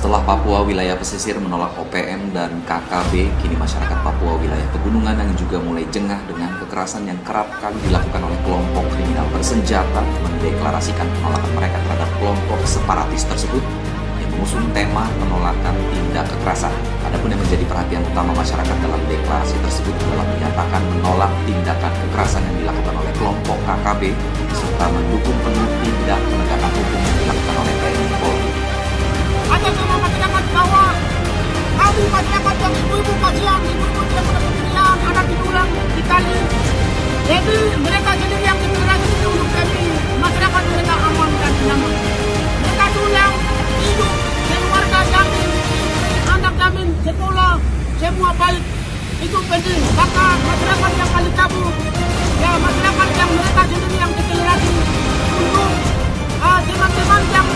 Setelah Papua wilayah pesisir menolak OPM dan KKB, kini masyarakat Papua wilayah pegunungan yang juga mulai jengah dengan kekerasan yang kerap kali dilakukan oleh kelompok kriminal bersenjata mendeklarasikan penolakan mereka terhadap kelompok separatis tersebut yang mengusung tema penolakan tindak kekerasan. Adapun yang menjadi perhatian utama masyarakat dalam deklarasi tersebut adalah menyatakan menolak tindakan kekerasan yang dilakukan oleh kelompok KKB serta mendukung penuh tindak penegakan hukum yang dilakukan oleh TNI Polri. Atas nama masyarakat bahwa kami masyarakat yang ibu-ibu kasihan, ibu-ibu yang berkepentingan, anak diulang di kali. Jadi mereka sendiri yang deklarasi untuk kami, masyarakat mereka aman dan nyaman. Mereka tulang hidup, keluarga jamin, anak jamin, sekolah, semua baik. Itu penting. Maka masyarakat yang kali kabur, ya masyarakat yang mereka sendiri yang deklarasi untuk teman-teman yang